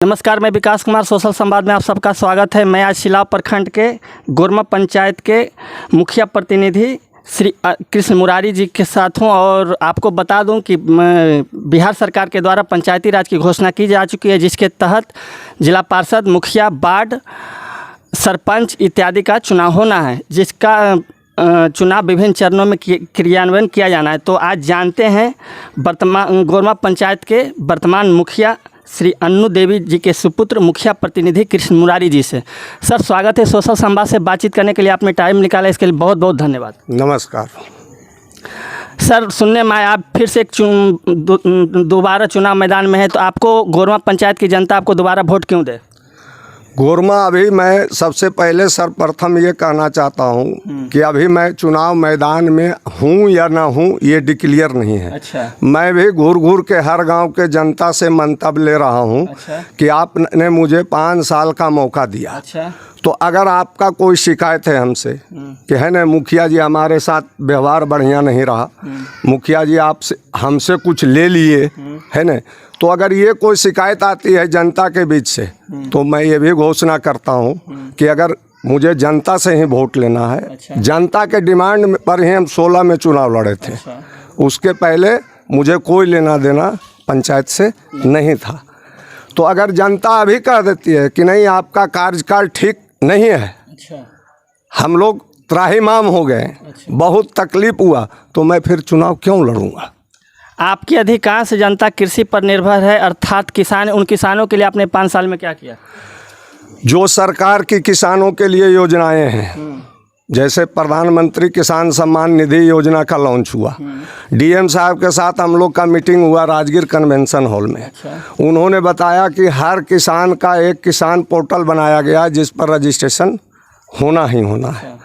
नमस्कार, मैं विकास कुमार सोशल संवाद में आप सबका स्वागत है। मैं आज सिलाव प्रखंड के गोरमा पंचायत के मुखिया प्रतिनिधि श्री कृष्ण मुरारी जी के साथ हूँ और आपको बता दूं कि बिहार सरकार के द्वारा पंचायती राज की घोषणा की जा चुकी है, जिसके तहत जिला पार्षद, मुखिया, वार्ड, सरपंच इत्यादि का चुनाव होना है, जिसका चुनाव विभिन्न चरणों में क्रियान्वयन किया जाना है। तो आज जानते हैं वर्तमान गोरमा पंचायत के वर्तमान मुखिया श्री अन्नू देवी जी के सुपुत्र मुखिया प्रतिनिधि कृष्ण मुरारी जी से। सर, स्वागत है। सोशल संवाद से बातचीत करने के लिए आपने टाइम निकाला, इसके लिए बहुत बहुत धन्यवाद। नमस्कार सर, सुनने में आया आप फिर से दोबारा चुनाव मैदान में है, तो आपको गोरमा पंचायत की जनता आपको दोबारा वोट क्यों दे? गोरमा, अभी मैं सबसे पहले सर्वप्रथम ये कहना चाहता हूँ कि अभी मैं चुनाव मैदान में हूँ या ना हूँ ये डिक्लेयर नहीं है। अच्छा। मैं भी घूर घूर के हर गांव के जनता से मंतव्य ले रहा हूँ। अच्छा। कि आपने मुझे 5 साल का मौका दिया। अच्छा। तो अगर आपका कोई शिकायत है हमसे कि है ना मुखिया जी हमारे साथ व्यवहार बढ़िया नहीं रहा, मुखिया जी आपसे हमसे कुछ ले लिए, है ना, तो अगर ये कोई शिकायत आती है जनता के बीच से, तो मैं ये भी घोषणा करता हूँ कि अगर मुझे जनता से ही वोट लेना है। अच्छा। जनता के डिमांड पर ही हम 16 में चुनाव लड़े थे। अच्छा। उसके उसके पहले मुझे कोई लेना देना पंचायत से नहीं था। तो अगर जनता अभी कह देती है कि नहीं आपका कार्यकाल ठीक नहीं है, अच्छा, हम लोग त्राहिमाम हो गए, अच्छा, बहुत तकलीफ हुआ, तो मैं फिर चुनाव क्यों लड़ूंगा? आपकी अधिकांश जनता कृषि पर निर्भर है, अर्थात किसान, उन किसानों के लिए आपने 5 साल में क्या किया? जो सरकार की किसानों के लिए योजनाएं हैं, जैसे प्रधानमंत्री किसान सम्मान निधि योजना का लॉन्च हुआ, डीएम साहब के साथ हम लोग का मीटिंग हुआ राजगीर कन्वेंशन हॉल में। अच्छा। उन्होंने बताया कि हर किसान का एक किसान पोर्टल बनाया गया जिस पर रजिस्ट्रेशन होना ही होना है।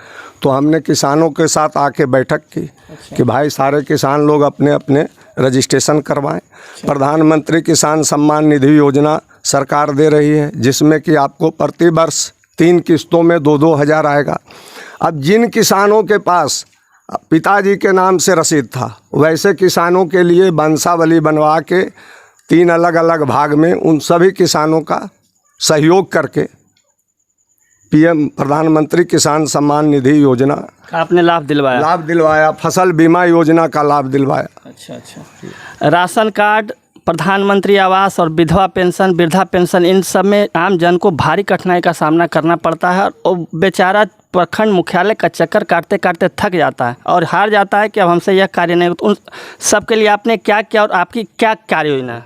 तो हमने किसानों के साथ आके बैठक की कि भाई सारे किसान लोग अपने अपने रजिस्ट्रेशन करवाएं। प्रधानमंत्री किसान सम्मान निधि योजना सरकार दे रही है, जिसमें कि आपको प्रति वर्ष 3 किस्तों में 2-2 हज़ार आएगा। अब जिन किसानों के पास पिताजी के नाम से रसीद था, वैसे किसानों के लिए वंशावली बनवा के 3 अलग अलग भाग में उन सभी किसानों का सहयोग करके पीएम प्रधानमंत्री किसान सम्मान निधि योजना आपने लाभ दिलवाया? फसल बीमा योजना का लाभ दिलवाया। अच्छा अच्छा। राशन कार्ड, प्रधानमंत्री आवास और विधवा पेंशन, वृद्धा पेंशन, इन सब में आम जन को भारी कठिनाई का सामना करना पड़ता है और बेचारा प्रखंड मुख्यालय का चक्कर काटते काटते थक जाता है और हार जाता है कि अब हमसे यह कार्य नहीं। तो उन सब के लिए आपने क्या किया और आपकी क्या कार्य योजना है?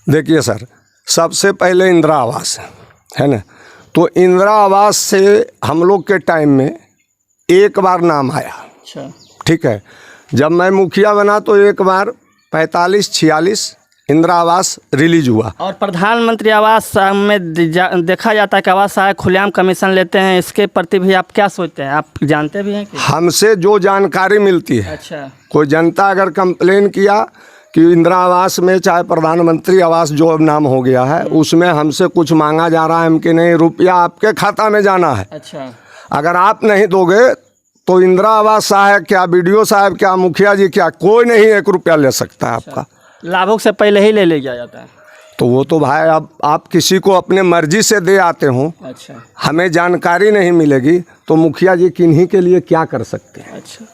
देखिए सर, सबसे पहले इंदिरा आवास है ना, तो इंदिरा आवास से हम लोग के टाइम में एक बार नाम आया। अच्छा। ठीक है, जब मैं मुखिया बना तो एक बार 45-46 इंदिरा आवास रिलीज हुआ। और प्रधानमंत्री आवास में देखा जाता है कि आवास सहायक खुलेआम कमीशन लेते हैं, इसके प्रति भी आप क्या सोचते हैं? आप जानते भी हैं कि? हमसे जो जानकारी मिलती है, अच्छा, कोई जनता अगर कंप्लेन किया कि इंदिरा आवास में चाहे प्रधानमंत्री आवास जो अब नाम हो गया है उसमें हमसे कुछ मांगा जा रहा है, हम कि नहीं, रुपया आपके खाता में जाना है। अच्छा। अगर आप नहीं दोगे तो इंदिरा आवास साहब क्या, बीडीओ साहब क्या, मुखिया जी क्या, कोई नहीं 1 रुपया ले सकता है आपका। लाभों से पहले ही ले लिया जाता है। तो वो तो भाई अब आप किसी को अपने मर्जी से दे आते हो। अच्छा। हमें जानकारी नहीं मिलेगी तो मुखिया जी किन्हीं के लिए क्या कर सकते हैं? अच्छा,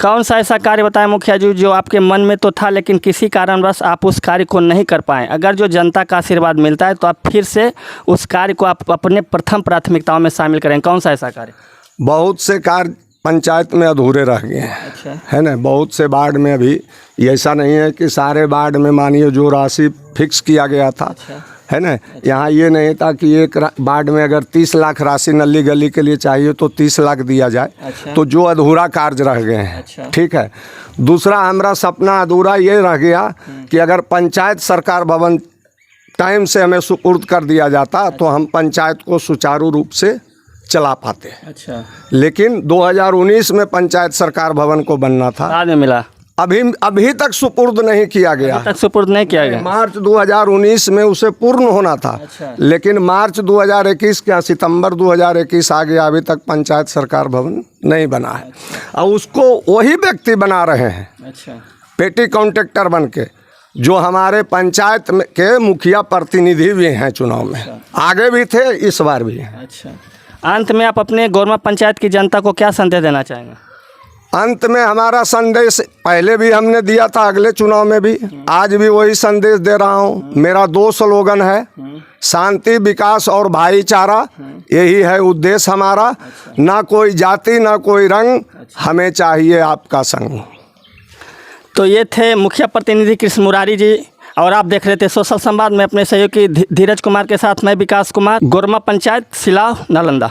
कौन सा ऐसा कार्य बताएं मुखिया जी जो आपके मन में तो था लेकिन किसी कारणवश आप उस कार्य को नहीं कर पाएँ? अगर जो जनता का आशीर्वाद मिलता है तो आप फिर से उस कार्य को आप अपने प्रथम प्राथमिकताओं में शामिल करें। कौन सा ऐसा कार्य? बहुत से कार्य पंचायत में अधूरे रह गए हैं। अच्छा। है ना, बहुत से वार्ड में अभी ऐसा नहीं है कि सारे वार्ड में मानिए जो राशि फिक्स किया गया था। अच्छा। है ना, यहाँ ये नहीं था कि एक वार्ड में अगर 30 लाख राशि नली गली के लिए चाहिए तो 30 लाख दिया जाए। अच्छा। तो जो अधूरा कार्य रह गए हैं। अच्छा। ठीक है, दूसरा हमारा सपना अधूरा ये रह गया कि अगर पंचायत सरकार भवन टाइम से हमें सुपुर्द कर दिया जाता तो हम पंचायत को सुचारू रूप से चला पाते। अच्छा। लेकिन 2019 में पंचायत सरकार भवन को बनना था, बाद में मिला, अभी तक सुपुर्द नहीं किया गया। अभी तक सुपुर्द नहीं किया गया। मार्च 2019 में उसे पूर्ण होना था। अच्छा। लेकिन मार्च 2021 क्या सितंबर 2021 आ गया, अभी तक पंचायत सरकार भवन नहीं बना है। और उसको वही व्यक्ति बना रहे हैं। अच्छा। पेटी कॉन्ट्रैक्टर बन के। जो हमारे पंचायत के मुखिया प्रतिनिधि भी हैं, चुनाव में आगे भी थे, इस बार भी हैं। अच्छा, अंत में आप अपने गोरमा पंचायत की जनता को क्या संदेश देना चाहेंगे? अंत में हमारा संदेश पहले भी हमने दिया था, अगले चुनाव में भी, आज भी वही संदेश दे रहा हूँ। मेरा 2 स्लोगन है, शांति, विकास और भाईचारा, यही है उद्देश्य हमारा। ना कोई जाति, ना कोई रंग, हमें चाहिए आपका संग। तो ये थे मुखिया प्रतिनिधि कृष्ण मुरारी जी, और आप देख रहे थे सोशल संवाद में अपने सहयोगी धीरज कुमार के साथ मैं विकास कुमार, गोरमा पंचायत, सिलाव, नालंदा।